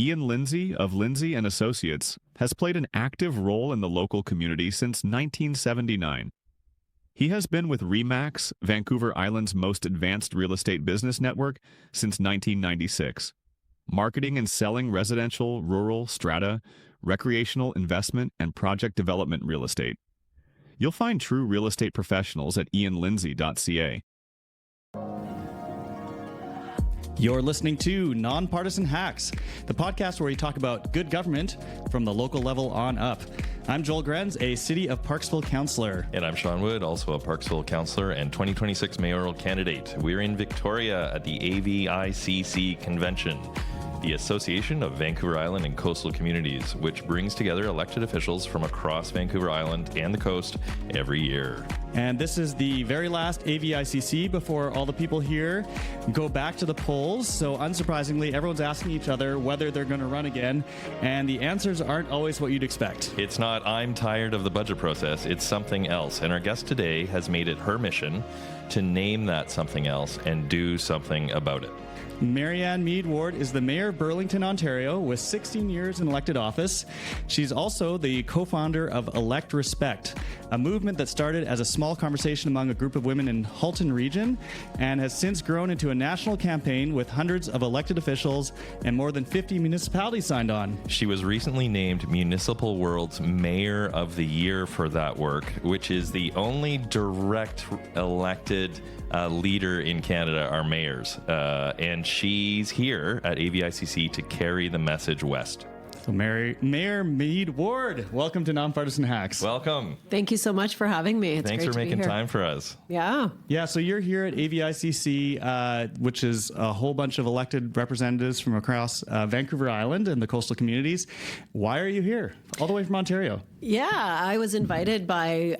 Ian Lindsay of Lindsay and Associates has played an active role in the local community since 1979. He has been with RE/MAX, Vancouver Island's most advanced real estate business network, since 1996, marketing and selling residential, rural, strata, recreational investment, and project development real estate. You'll find true real estate professionals at ianlindsay.ca. You're listening to Nonpartisan Hacks, the podcast where we talk about good government from the local level on up. I'm Joel Grenz, a City of Parksville councillor. And I'm Sean Wood, also a Parksville councillor and 2026 mayoral candidate. We're in Victoria at the AVICC Convention, the Association of Vancouver Island and Coastal Communities, which brings together elected officials from across Vancouver Island and the coast every year. And this is the very last AVICC before all the people here go back to the polls. So unsurprisingly, everyone's asking each other whether they're going to run again. And the answers aren't always what you'd expect. It's not, I'm tired of the budget process. It's something else. And our guest today has made it her mission to name that something else and do something about it. Marianne Meed Ward is the mayor of Burlington, Ontario, with 16 years in elected office. She's also the co-founder of ElectRespect, a movement that started as a small conversation among a group of women in Halton region and has since grown into a national campaign with hundreds of elected officials and more than 50 municipalities signed on. She was recently named Municipal World's Mayor of the Year for that work, which is the only direct elected leader in Canada are mayors. And she's here at AVICC to carry the message west. So Mayor Meed Ward, welcome to Nonpartisan Hacks. Welcome. Thank you so much for having me. Thanks for making time for us. Yeah. Yeah, so you're here at AVICC, which is a whole bunch of elected representatives from across Vancouver Island and the coastal communities. Why are you here? All the way from Ontario. Yeah, I was invited by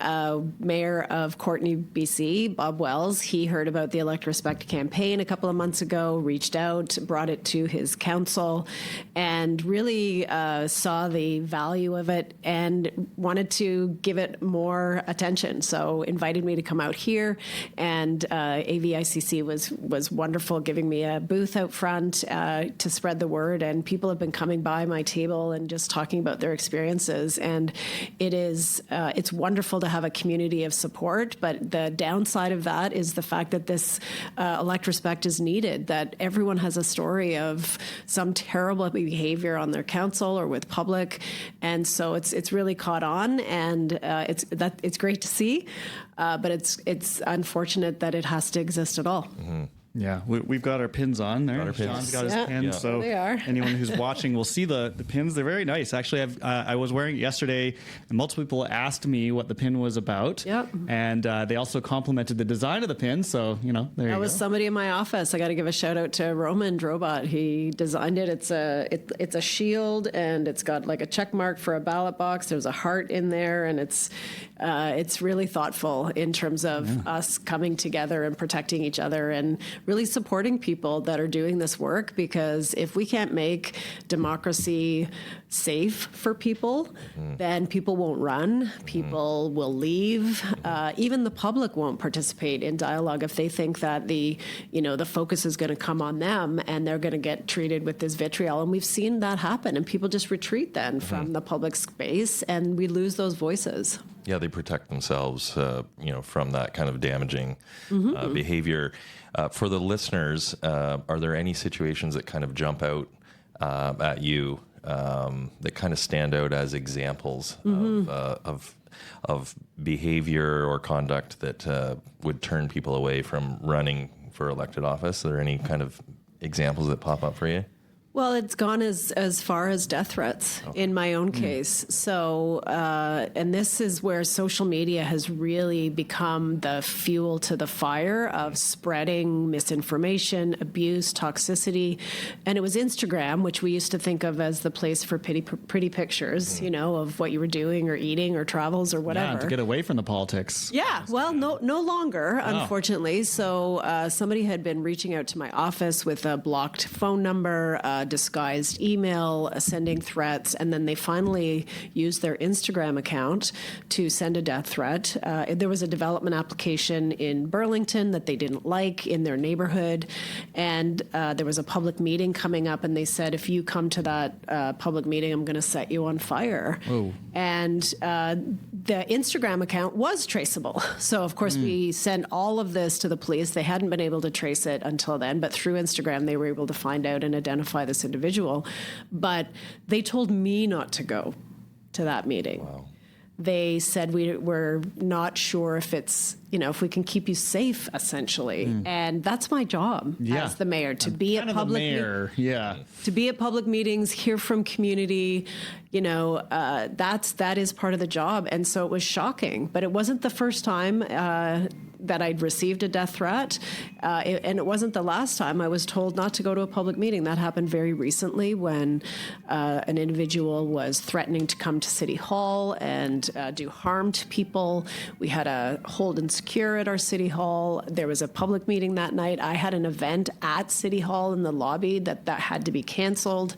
Mayor of Courtenay, BC, Bob Wells. He heard about the ElectRespect campaign a couple of months ago, reached out, brought it to his council, and really saw the value of it and wanted to give it more attention. So invited me to come out here, and AVICC was wonderful, giving me a booth out front to spread the word. And people have been coming by my table and just talking about their experiences. And it's wonderful to have a community of support, but the downside of that is the fact that this ElectRespect is needed, that everyone has a story of some terrible behavior on their council or with public, and so it's really caught on, and it's great to see, but it's unfortunate that it has to exist at all. Mm-hmm. Yeah, we've got our pins on there. Sean's got his pins, so they are. Anyone who's watching will see the pins. They're very nice. Actually, I was wearing it yesterday, and multiple people asked me what the pin was about. Yep. And they also complimented the design of the pin, so, there you go. That was somebody in my office. I got to give a shout out to Roman Drobot. He designed it. It's a shield, and it's got like a check mark for a ballot box. There's a heart in there, and it's really thoughtful in terms of us coming together and protecting each other and really supporting people that are doing this work, because if we can't make democracy safe for people, then people won't run, people will leave, even the public won't participate in dialogue if they think that the focus is going to come on them and they're going to get treated with this vitriol. And we've seen that happen, and people just retreat then from the public space, and we lose those voices. Yeah, they protect themselves, from that kind of damaging behavior. For the listeners, are there any situations that kind of jump out at you that kind of stand out as examples of behavior or conduct that would turn people away from running for elected office? Are there any kind of examples that pop up for you? Well, it's gone as far as death threats in my own case. So, and this is where social media has really become the fuel to the fire of spreading misinformation, abuse, toxicity. And it was Instagram, which we used to think of as the place for pretty pictures, of what you were doing or eating or travels or whatever. Yeah, to get away from the politics. Yeah, well, no longer, unfortunately. So somebody had been reaching out to my office with a blocked phone number, disguised email, sending threats, and then they finally used their Instagram account to send a death threat. There was a development application in Burlington that they didn't like in their neighborhood, and there was a public meeting coming up, and they said, if you come to that public meeting, I'm going to set you on fire. Whoa. And the Instagram account was traceable. So, of course, we sent all of this to the police. They hadn't been able to trace it until then, but through Instagram, they were able to find out and identify this individual. But they told me not to go to that meeting. Wow. They said we're not sure if it's, if we can keep you safe, essentially. And that's my job as the mayor, to be at public to be at public meetings, hear from community. That is part of the job. And so it was shocking, but it wasn't the first time that I'd received a death threat. And it wasn't the last time I was told not to go to a public meeting. That happened very recently when an individual was threatening to come to City Hall and do harm to people. We had a hold and secure at our City Hall. There was a public meeting that night. I had an event at City Hall in the lobby that had to be canceled.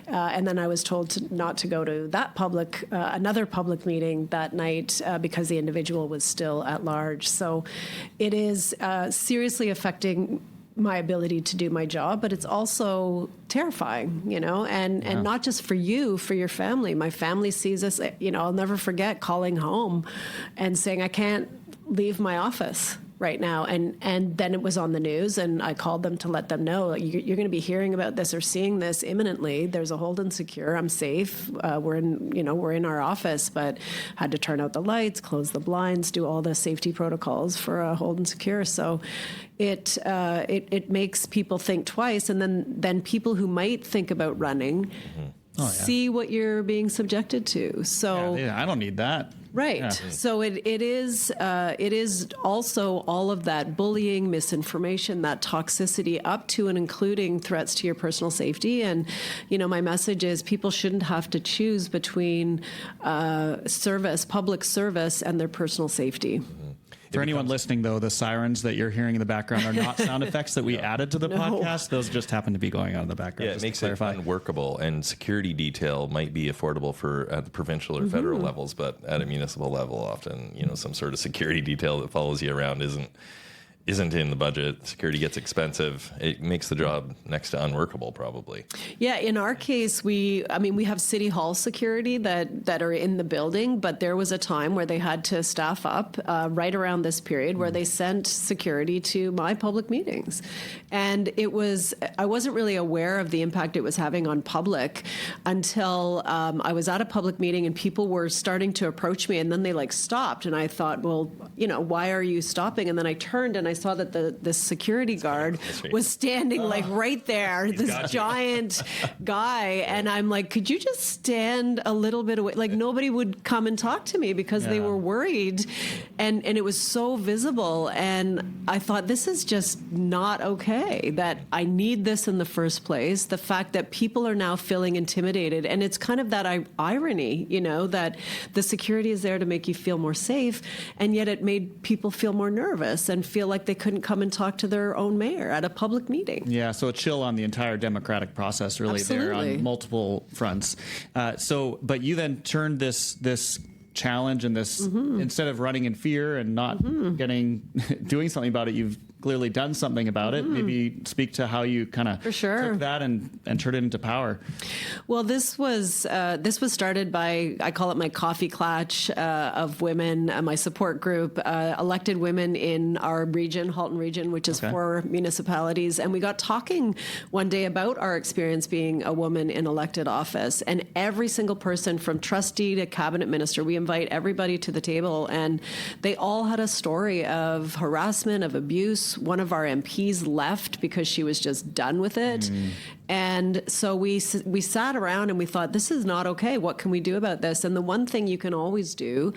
And then I was told not to go to that another public meeting that night because the individual was still at large. So it is seriously affecting my ability to do my job, but it's also terrifying, and not just for you, for your family. My family sees us, I'll never forget calling home and saying, I can't leave my office right now. And then it was on the news, and I called them to let them know, you're going to be hearing about this or seeing this imminently. There's a hold and secure. I'm safe. We're in our office, but had to turn out the lights, close the blinds, do all the safety protocols for a hold and secure. So it makes people think twice. And then people who might think about running see what you're being subjected to. So I don't need that. Right. Yeah. So it is also all of that bullying, misinformation, that toxicity up to and including threats to your personal safety. And, my message is people shouldn't have to choose between public service, and their personal safety. For anyone listening, though, the sirens that you're hearing in the background are not sound effects that we added to the podcast. Those just happen to be going on in the background. Yeah, it makes it unworkable, and security detail might be affordable at the provincial or federal levels, but at a municipal level, often, some sort of security detail that follows you around isn't in the budget. Security gets expensive. It makes the job next to unworkable, probably. Yeah, in our case, we have City Hall security that are in the building, but there was a time where they had to staff up right around this period where they sent security to my public meetings. And I wasn't really aware of the impact it was having on public until I was at a public meeting and people were starting to approach me, and then they stopped. And I thought, well, why are you stopping? And then I turned and I saw that the security guard was standing right there, this giant guy. And I'm like, could you just stand a little bit away? Nobody would come and talk to me because they were worried. And it was so visible. And I thought, this is just not okay, that I need this in the first place. The fact that people are now feeling intimidated. And it's kind of that irony, that the security is there to make you feel more safe. And yet it made people feel more nervous and feel like they couldn't come and talk to their own mayor at a public meeting. Yeah, so a chill on the entire democratic process, really. Absolutely. There on multiple fronts. But you then turned this challenge and this, instead of running in fear and not doing something about it, you've clearly done something about it. Maybe speak to how you kind of took that and turned it into power. Well, this was started by, I call it my coffee clutch of women, my support group, elected women in our region, Halton region, which is 4 municipalities. And we got talking one day about our experience being a woman in elected office. And every single person from trustee to cabinet minister, we invite everybody to the table, and they all had a story of harassment, of abuse. One of our MPs left because she was just done with it. And so we sat around and we thought, this is not okay. What can we do about this? And the one thing you can always do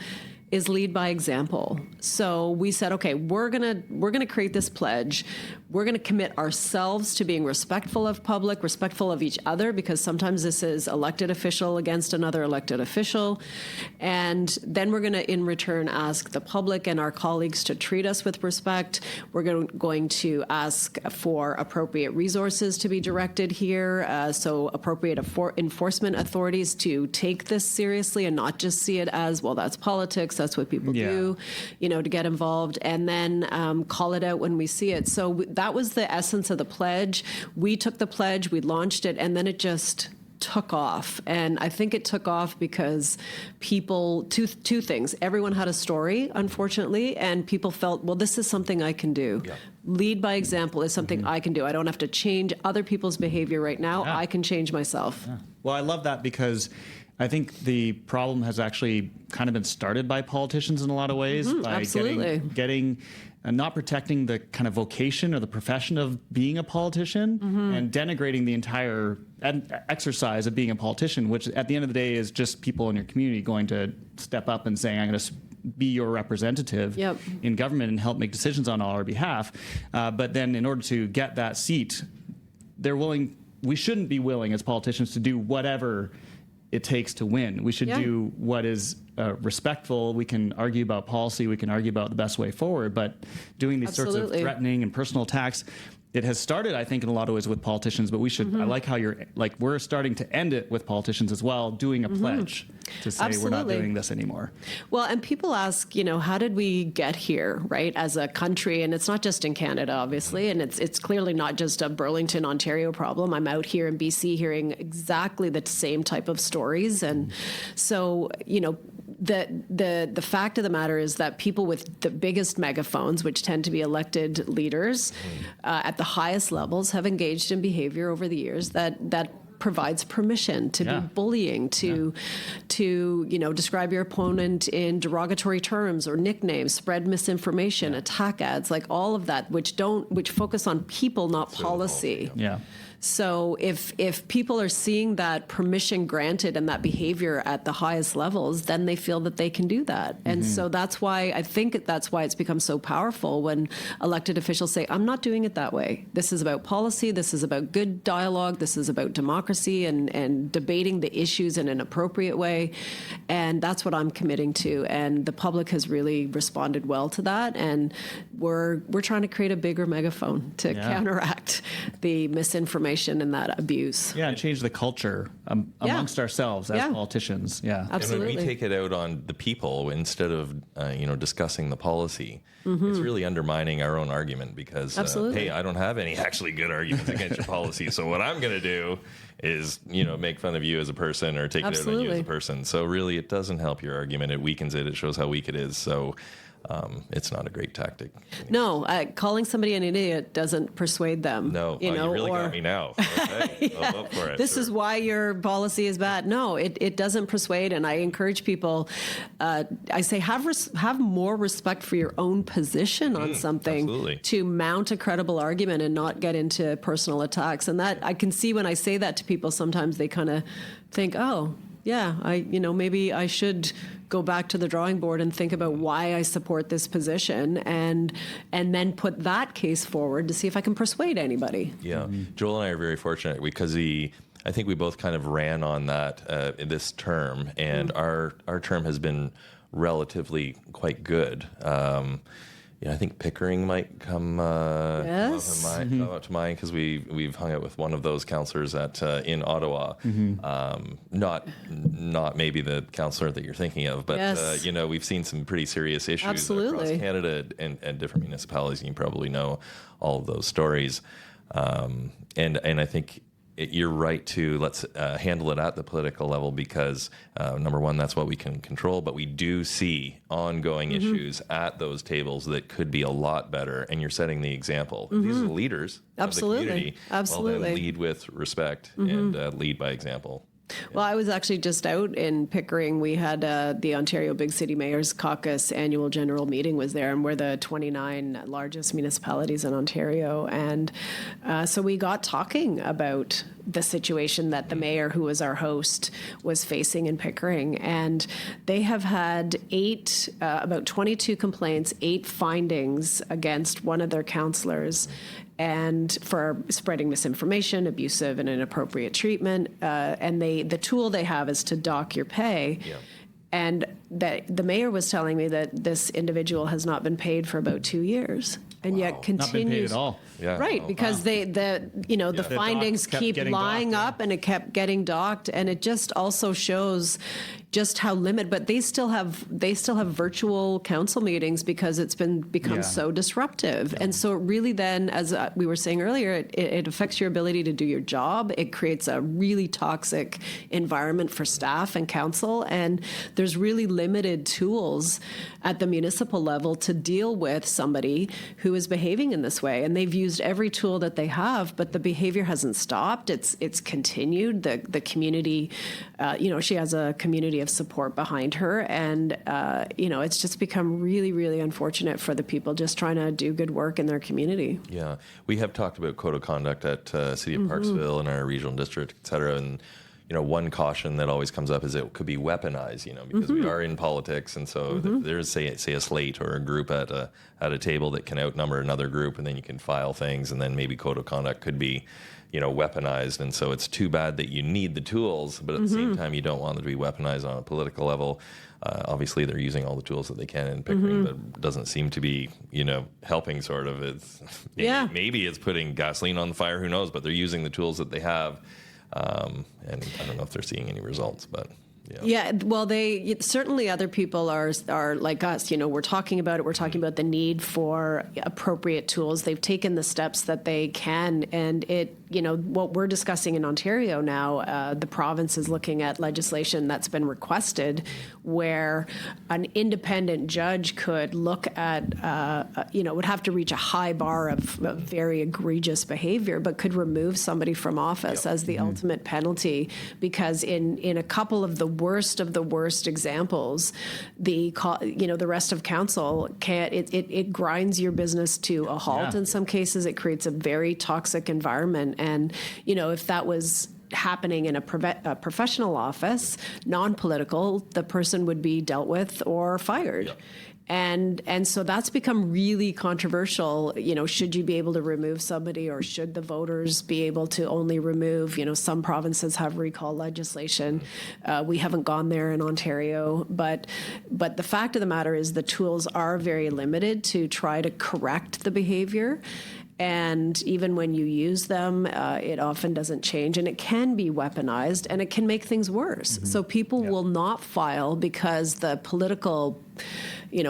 is lead by example. So we said, okay, we're gonna create this pledge. We're gonna commit ourselves to being respectful of public, respectful of each other, because sometimes this is elected official against another elected official. And then we're gonna, in return, ask the public and our colleagues to treat us with respect. We're going to ask for appropriate resources to be directed here, so appropriate enforcement authorities to take this seriously and not just see it as, well, that's politics, that's what people do, to get involved, and then call it out when we see it. So that was the essence of the pledge. We took the pledge, we launched it, and then it just took off. And I think it took off because people, two things. Everyone had a story, unfortunately, and people felt, well, this is something I can do. Yeah. Lead by example is something I can do. I don't have to change other people's behavior right now. Yeah. I can change myself. Yeah. Well, I love that because I think the problem has actually kind of been started by politicians in a lot of ways, by getting not protecting the kind of vocation or the profession of being a politician and denigrating the entire exercise of being a politician, which at the end of the day is just people in your community going to step up and saying, I'm going to be your representative in government and help make decisions on our behalf. But then in order to get that seat, we shouldn't be willing as politicians to do whatever it takes to win. We should do what is respectful. We can argue about policy. We can argue about the best way forward. But doing these sorts of threatening and personal attacks, it has started, I think, in a lot of ways with politicians. But we should. I like how we're starting to end it with politicians as well, doing a pledge to say we're not doing this anymore. Well, and people ask, how did we get here, right, as a country? And it's not just in Canada, obviously, and it's clearly not just a Burlington, Ontario problem. I'm out here in BC hearing exactly the same type of stories, and so the fact of the matter is that people with the biggest megaphones, which tend to be elected leaders at the highest levels, have engaged in behavior over the years that provides permission to be bullying, to describe your opponent in derogatory terms or nicknames, spread misinformation, attack ads, like all of that, which focus on people, not policy. So if people are seeing that permission granted and that behavior at the highest levels, then they feel that they can do that. And so that's why it's become so powerful when elected officials say, I'm not doing it that way. This is about policy. This is about good dialogue. This is about democracy and debating the issues in an appropriate way. And that's what I'm committing to. And the public has really responded well to that. And we're trying to create a bigger megaphone to counteract the misinformation and that abuse. Yeah, and change the culture amongst ourselves as politicians. Yeah, absolutely. And when we take it out on the people instead of discussing the policy, it's really undermining our own argument because hey, I don't have any actually good arguments against your policy. So what I'm going to do is make fun of you as a person or take it out on you as a person. So really, it doesn't help your argument. It weakens it. It shows how weak it is. So. It's not a great tactic. No, calling somebody an idiot doesn't persuade them. No, you really got me now. Okay. I'll vote for it. This is why your policy is bad. No, it doesn't persuade, and I encourage people. I say have more respect for your own position on something to mount a credible argument and not get into personal attacks. And that I can see when I say that to people, sometimes they kind of think, oh, yeah, maybe I should go back to the drawing board and think about why I support this position and then put that case forward to see if I can persuade anybody. Yeah. Joel and I are very fortunate because I think we both kind of ran on that in this term, and our term has been relatively quite good. I think Pickering might come up to mind because we've hung out with one of those councillors in Ottawa. Not maybe the councillor that you're thinking of, but we've seen some pretty serious issues across Canada and different municipalities. And you probably know all of those stories, and I think. You're right to let's handle it at the political level because number one, that's what we can control, but we do see ongoing issues at those tables that could be a lot better, and you're setting the example. These are the leaders of the community. Absolutely. Well, then lead with respect and lead by example. Well, I was actually just out in Pickering. We had the Ontario Big City Mayors Caucus annual general meeting was there, and we're the 29 largest municipalities in Ontario. And so we got talking about the situation that the mayor, who was our host, was facing in Pickering. And they have had about 22 complaints, 8 findings against one of their councillors, and for spreading misinformation, abusive and inappropriate treatment. And the tool they have is to dock your pay. Yeah. And that the mayor was telling me that this individual has not been paid for about 2 years, and yet continues. Not been paid at all. Yeah. Right, because the findings keep lying up, and it kept getting docked, and it just also shows just how limited. But they still have virtual council meetings because it's become so disruptive, and so it really then, as we were saying earlier, it affects your ability to do your job. It creates a really toxic environment for staff and council, and there's really limited tools at the municipal level to deal with somebody who is behaving in this way. And they've used every tool that they have, but the behavior hasn't stopped. It's continued. The community, she has a community of support behind her, and it's just become really, really unfortunate for the people just trying to do good work in their community. Yeah, we have talked about code of conduct at City of Parksville and our regional district, et cetera, and one caution that always comes up is it could be weaponized, because we are in politics, and so there's say a slate or a group at a table that can outnumber another group, and then you can file things, and then maybe code of conduct could be weaponized. And so it's too bad that you need the tools, but at the same time you don't want them to be weaponized on a political level. Obviously they're using all the tools that they can in Pickering, but doesn't seem to be helping. Sort of, it's maybe it's putting gasoline on the fire, who knows, but they're using the tools that they have. And I don't know if they're seeing any results, but well, they certainly, other people are like us. We're talking about it. We're talking about the need for appropriate tools. They've taken the steps that they can, and what we're discussing in Ontario now, the province is looking at legislation that's been requested, where an independent judge could look at, would have to reach a high bar of very egregious behavior, but could remove somebody from office as the ultimate penalty, because in a couple of the worst examples, the rest of council can't. It grinds your business to a halt. In some cases, it creates a very toxic environment. And if that was happening in a professional office, non-political, the person would be dealt with or fired. And so that's become really controversial. Should you be able to remove somebody, or should the voters be able to only remove? Some provinces have recall legislation. We haven't gone there in Ontario, but the fact of the matter is the tools are very limited to try to correct the behavior. And even when you use them, it often doesn't change, and it can be weaponized, and it can make things worse. So people will not file because the political,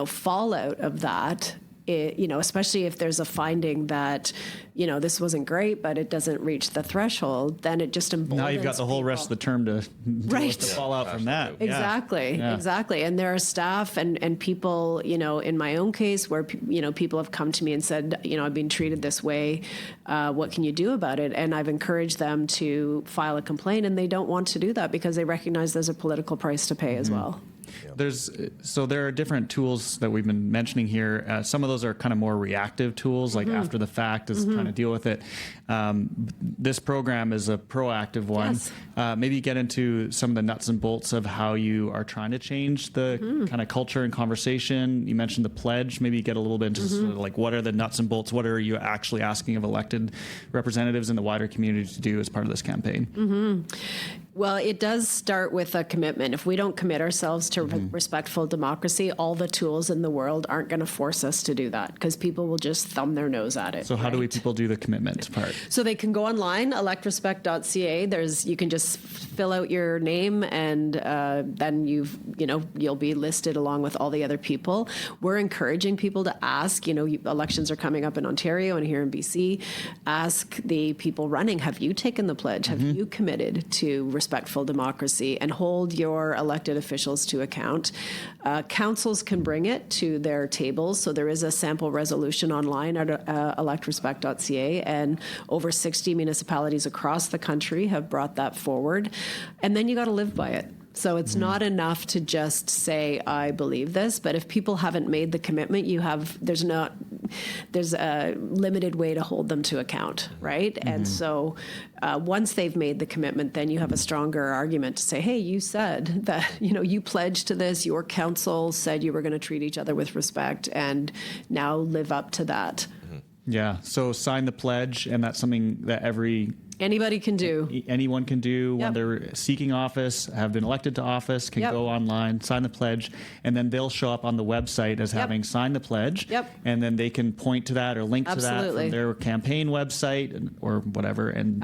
fallout of that, especially if there's a finding that, this wasn't great, but it doesn't reach the threshold, then it just emboldens now you've got the whole rest of the term to deal with the fallout from that. Exactly. And there are staff and people, in my own case, where, people have come to me and said, I've been treated this way. What can you do about it? And I've encouraged them to file a complaint, and they don't want to do that because they recognize there's a political price to pay as well. There are different tools that we've been mentioning here. Some of those are kind of more reactive tools, like after the fact is trying to deal with it. This program is a proactive one. Yes. Maybe get into some of the nuts and bolts of how you are trying to change the kind of culture and conversation. You mentioned the pledge. Maybe get a little bit into sort of like, what are the nuts and bolts? What are you actually asking of elected representatives in the wider community to do as part of this campaign? Well, it does start with a commitment. If we don't commit ourselves to respectful democracy, all the tools in the world aren't going to force us to do that, because people will just thumb their nose at it. So how do people do the commitment part? So they can go online, electrespect.ca. You can just fill out your name, and then you'll be listed along with all the other people. We're encouraging people to ask. Elections are coming up in Ontario and here in BC. Ask the people running: have you taken the pledge? Have you committed to respectful democracy? And hold your elected officials to account. Councils can bring it to their tables. So there is a sample resolution online at electrespect.ca, and over 60 municipalities across the country have brought that forward. And then you got to live by it. So it's not enough to just say, I believe this, but if people haven't made the commitment, there's not there's a limited way to hold them to account, right? And so once they've made the commitment, then you have a stronger argument to say, hey, you said that, you pledged to this, your council said you were going to treat each other with respect, and now live up to that. Yeah. So sign the pledge, and that's something that anybody can do. Anyone can do when they're seeking office, have been elected to office, can go online, sign the pledge, and then they'll show up on the website as having signed the pledge. And then they can point to that or link to that from their campaign website or whatever, and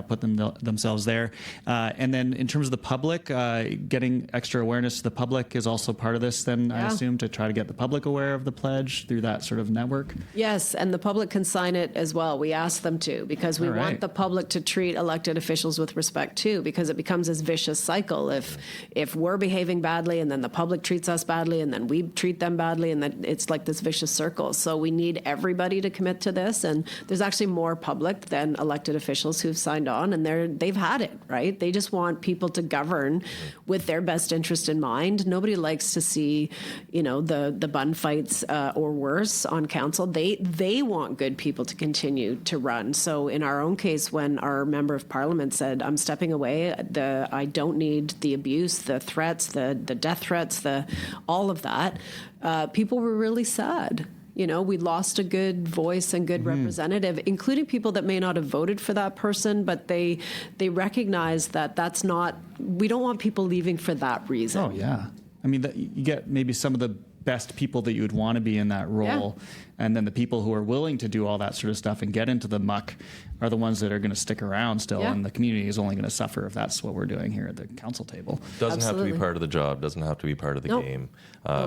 put themselves there. And then in terms of the public, getting extra awareness to the public is also part of this, then I assume, to try to get the public aware of the pledge through that sort of network. Yes, and the public can sign it as well. We ask them to, because we want the public to treat elected officials with respect too, because it becomes this vicious cycle. If we're behaving badly, and then the public treats us badly, and then we treat them badly, and then it's like this vicious circle. So we need everybody to commit to this, and there's actually more public than elected officials who've signed on, and they've had it, right? They just want people to govern with their best interest in mind. Nobody likes to see, the bun fights or worse on council. They want good people to continue to run. So in our own case, when our member of parliament said, I'm stepping away, I don't need the abuse, the threats, the death threats, all of that, people were really sad. We lost a good voice and good representative, including people that may not have voted for that person, but they recognize that that's not, we don't want people leaving for that reason. Oh, yeah. I mean, you get maybe some of the best people that you would want to be in that role. And then the people who are willing to do all that sort of stuff and get into the muck are the ones that are going to stick around still. And the community is only going to suffer if that's what we're doing here at the council table. Doesn't have to be part of the job. Doesn't have to be part of the game.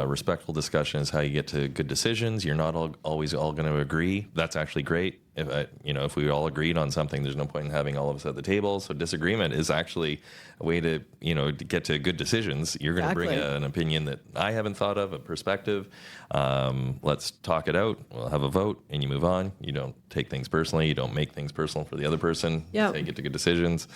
Respectful discussion is how you get to good decisions. You're not always all going to agree. That's actually great. If we all agreed on something, there's no point in having all of us at the table. So disagreement is actually a way to get to good decisions. You're going to bring an opinion that I haven't thought of, a perspective. Let's talk it out. We'll have a vote, and you move on. You don't take things personally. You don't make things personal for the other person. That's how you get to good decisions.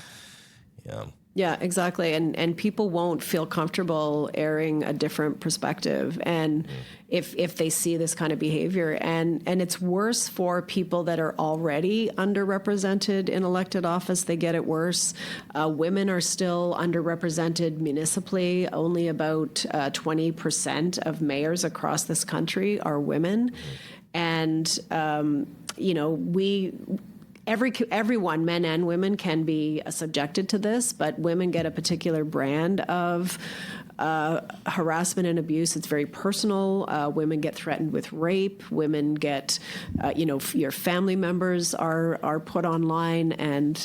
Yeah, exactly. And people won't feel comfortable airing a different perspective, and if they see this kind of behavior. And it's worse for people that are already underrepresented in elected office. They get it worse. Women are still underrepresented municipally. Only about 20% of mayors across this country are women. And, everyone, men and women, can be subjected to this, but women get a particular brand of harassment and abuse. It's very personal. Women get threatened with rape. Women get, your family members are put online, and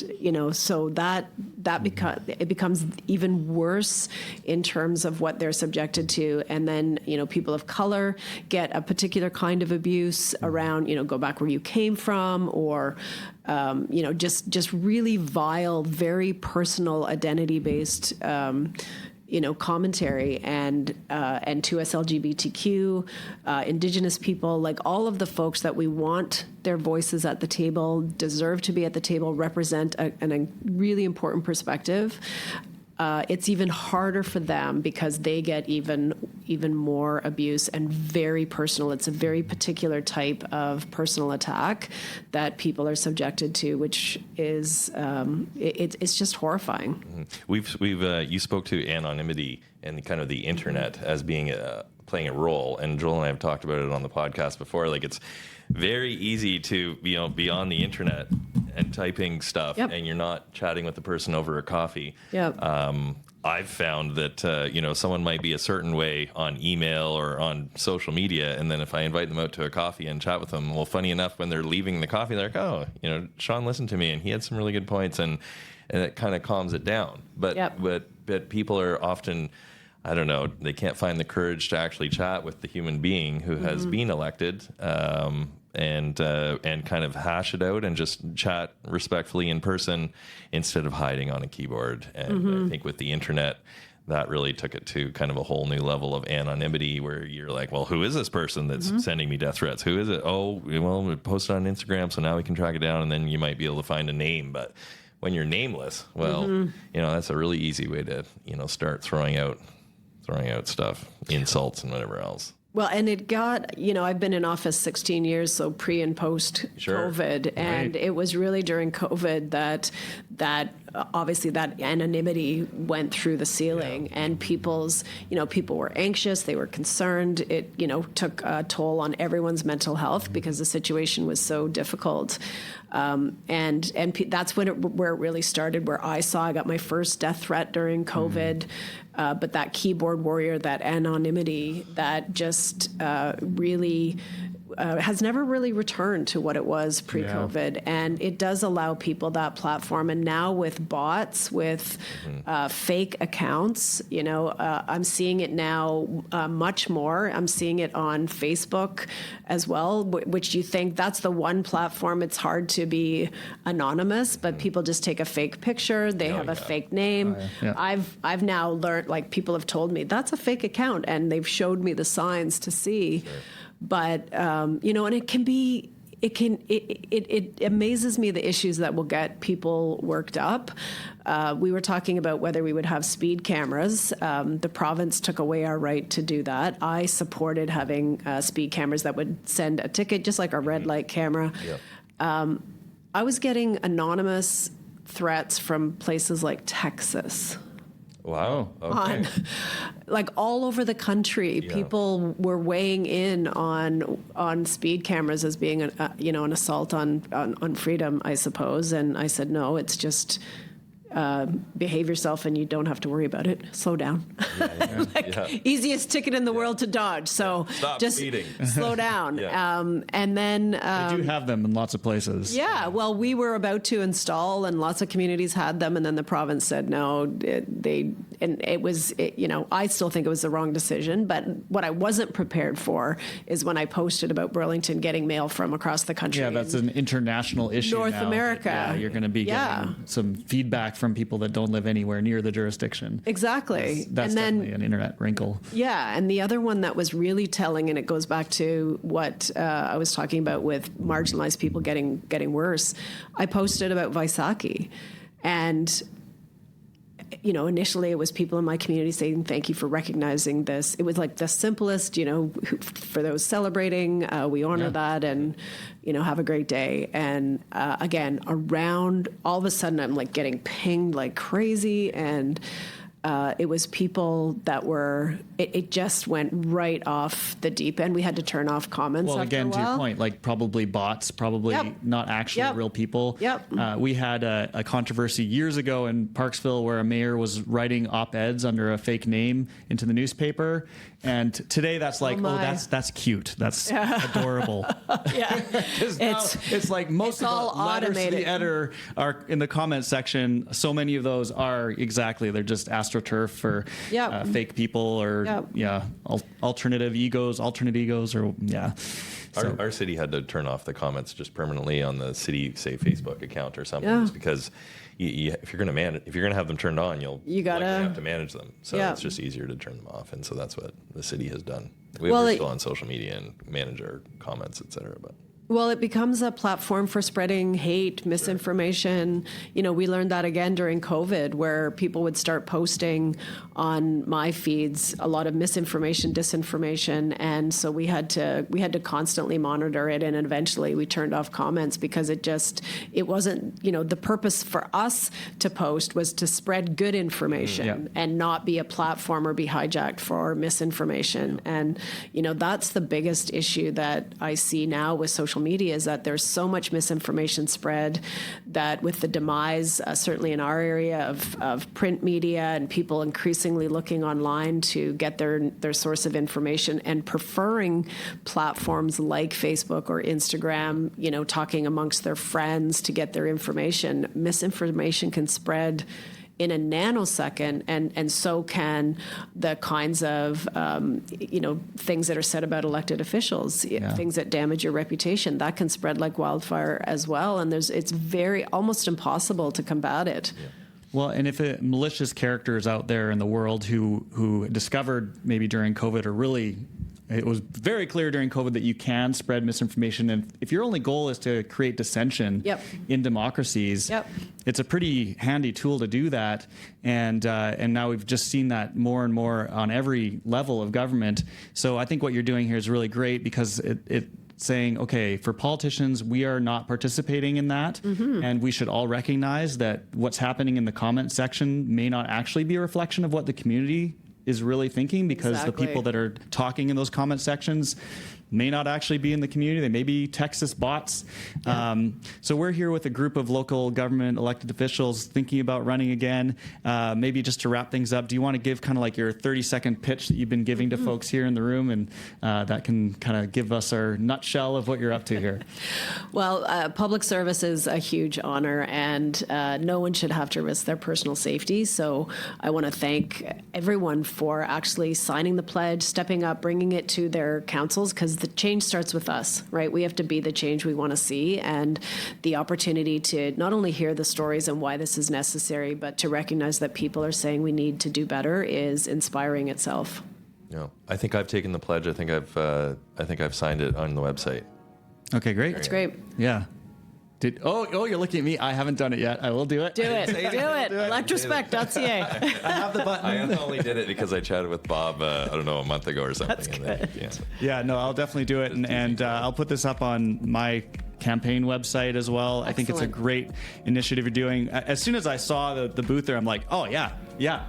so it becomes even worse in terms of what they're subjected to. And then people of color get a particular kind of abuse around go back where you came from, or just really vile, very personal, identity-based commentary, and to us LGBTQ, Indigenous people, like all of the folks that we want their voices at the table, deserve to be at the table, represent a really important perspective. It's even harder for them because they get even more abuse, and very personal. It's a very particular type of personal attack that people are subjected to, which is it's just horrifying. You spoke to anonymity and kind of the internet as being playing a role, and Joel and I have talked about it on the podcast before. Like, it's very easy to be on the internet and typing stuff, and you're not chatting with the person over a coffee. I've found that someone might be a certain way on email or on social media, and then if I invite them out to a coffee and chat with them, well, funny enough, when they're leaving the coffee, they're like, oh, Sean listened to me and he had some really good points, and it kind of calms it down. But people are often, I don't know, they can't find the courage to actually chat with the human being who has been elected, and kind of hash it out and just chat respectfully in person instead of hiding on a keyboard. And I think with the internet, that really took it to kind of a whole new level of anonymity, where you're like, well, who is this person that's sending me death threats? Who is it? Oh, well, we posted on Instagram, so now we can track it down, and then you might be able to find a name. But when you're nameless, well, that's a really easy way to, start throwing out stuff, insults and whatever else. Well, and it got, I've been in office 16 years, so pre and post COVID. And it was really during COVID that obviously that anonymity went through the ceiling, and people were anxious, they were concerned. It, took a toll on everyone's mental health because the situation was so difficult. And that's where it really started, where I got my first death threat during COVID. But that keyboard warrior, that anonymity, that just really has never really returned to what it was pre-COVID. And it does allow people that platform. And now with bots, with fake accounts, I'm seeing it now much more. I'm seeing it on Facebook as well, which you think that's the one platform it's hard to be anonymous, but people just take a fake picture. They have a fake name. I've now learned, like, people have told me that's a fake account, and they've showed me the signs to see. But, and it amazes me the issues that will get people worked up. We were talking about whether we would have speed cameras. The province took away our right to do that. I supported having speed cameras that would send a ticket, just like a red light camera. I was getting anonymous threats from places like Texas. Wow. Okay. Like all over the country, people were weighing in on speed cameras as being an assault on freedom, I suppose. And I said, no, it's just behave yourself and you don't have to worry about it. Slow down. Easiest ticket in the world to dodge. So Stop just speeding. Slow down. And then they do have them in lots of places. Yeah. Well, we were about to install, and lots of communities had them, and then the province said no. I still think it was the wrong decision. But what I wasn't prepared for is when I posted about Burlington getting mail from across the country. Yeah, that's an international issue. North America. Yeah, you're going to be getting some feedback from people that don't live anywhere near the jurisdiction. Exactly. That's definitely an internet wrinkle. Yeah, and the other one that was really telling, and it goes back to what I was talking about with marginalized people getting worse. I posted about AVICC, and initially it was people in my community saying, thank you for recognizing this. It was like the simplest, for those celebrating, we honor that, and, have a great day. And again, around, all of a sudden I'm like getting pinged like crazy, and it was people that were, it just went right off the deep end. We had to turn off comments. Well, after again, a while. to your point, like probably bots, probably not actually real people. We had a controversy years ago in Parksville where a mayor was writing op-eds under a fake name into the newspaper. And today that's like, that's cute. That's adorable. It's like most of the letters to the editor are in the comments section. So many of those are they're just astroturf for fake people or alternate egos, or So, our city had to turn off the comments just permanently on the city, say, Facebook account or something, just because if you're going to have them turned on, you'll have to manage them. So it's just easier to turn them off, and so that's what the city has done. We're still on social media and manage our comments, et cetera, but. Well, it becomes a platform for spreading hate, misinformation. We learned that again during COVID, where people would start posting on my feeds a lot of misinformation, disinformation, and so we had to constantly monitor it, and eventually we turned off comments because it wasn't, the purpose for us to post was to spread good information and not be a platform or be hijacked for misinformation. And that's the biggest issue that I see now with social media, is that there's so much misinformation spread that with the demise, certainly in our area, of print media and people increasingly looking online to get their source of information and preferring platforms like Facebook or Instagram, talking amongst their friends to get their information, misinformation can spread in a nanosecond, and so can the kinds of things that are said about elected officials, things that damage your reputation, that can spread like wildfire as well. And it's very almost impossible to combat it. Well, and if malicious characters out there in the world who discovered maybe during COVID are really it was very clear during COVID that you can spread misinformation. And if your only goal is to create dissension in democracies, it's a pretty handy tool to do that. And now we've just seen that more and more on every level of government. So I think what you're doing here is really great, because it saying, okay, for politicians, we are not participating in that. And we should all recognize that what's happening in the comment section may not actually be a reflection of what the community is really thinking, because the people that are talking in those comment sections may not actually be in the community. They may be Texas bots. So we're here with a group of local government elected officials thinking about running again. Maybe just to wrap things up, do you want to give kind of like your 30-second pitch that you've been giving to folks here in the room, and that can kind of give us our nutshell of what you're up to here? Well, public service is a huge honor, and no one should have to risk their personal safety. So I want to thank everyone for actually signing the pledge, stepping up, bringing it to their councils, because the change starts with us, right? We have to be the change we want to see, and the opportunity to not only hear the stories and why this is necessary, but to recognize that people are saying we need to do better is inspiring itself. Yeah, I think I've taken the pledge. I think I've signed it on the website. Okay, great. That's great. Yeah. Oh, you're looking at me. I haven't done it yet. I will do it. Do it. Do it. ElectRespect.ca. I have the button. I only did it because I chatted with Bob, I don't know, a month ago or something. That's good. Yeah, no, I'll definitely do it. And I'll put this up on my campaign website as well. Excellent. I think it's a great initiative you're doing. As soon as I saw the booth there, I'm like, oh, yeah,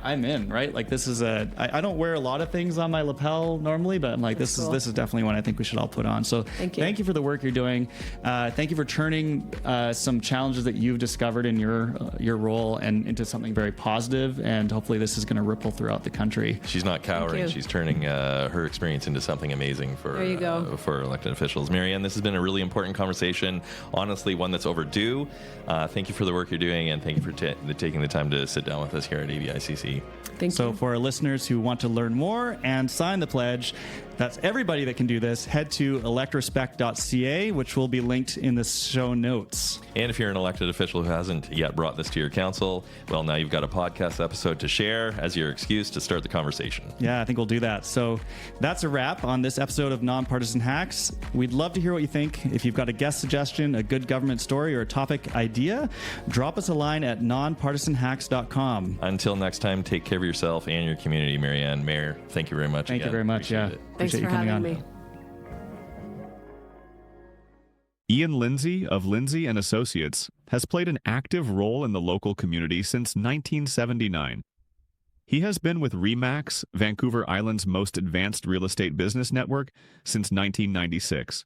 I'm in, right? Like, this is I don't wear a lot of things on my lapel normally, but I'm like, this is definitely one I think we should all put on. So thank you for the work you're doing. Thank you for turning some challenges that you've discovered in your role and into something very positive, and hopefully this is going to ripple throughout the country. She's not cowering. She's turning her experience into something amazing for elected officials. Marianne, this has been a really important conversation. Honestly, one that's overdue. Thank you for the work you're doing, and thank you for taking the time to sit down with us here at AVICC. So for our listeners who want to learn more and sign the pledge, that's everybody that can do this. Head to electrespect.ca, which will be linked in the show notes. And if you're an elected official who hasn't yet brought this to your council, well, now you've got a podcast episode to share as your excuse to start the conversation. Yeah, I think we'll do that. So that's a wrap on this episode of Nonpartisan Hacks. We'd love to hear what you think. If you've got a guest suggestion, a good government story, or a topic idea, drop us a line at nonpartisanhacks.com. Until next time, take care of yourself and your community, Marianne. Mayor, thank you very much. Thank you very much. Appreciate it. Thanks for having me. Ian Lindsay of Lindsay and Associates has played an active role in the local community since 1979. He has been with RE/MAX, Vancouver Island's most advanced real estate business network, since 1996.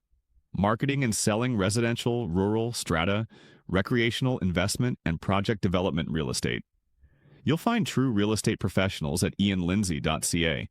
Marketing and selling residential, rural, strata, recreational, investment, and project development real estate. You'll find true real estate professionals at ianlindsay.ca.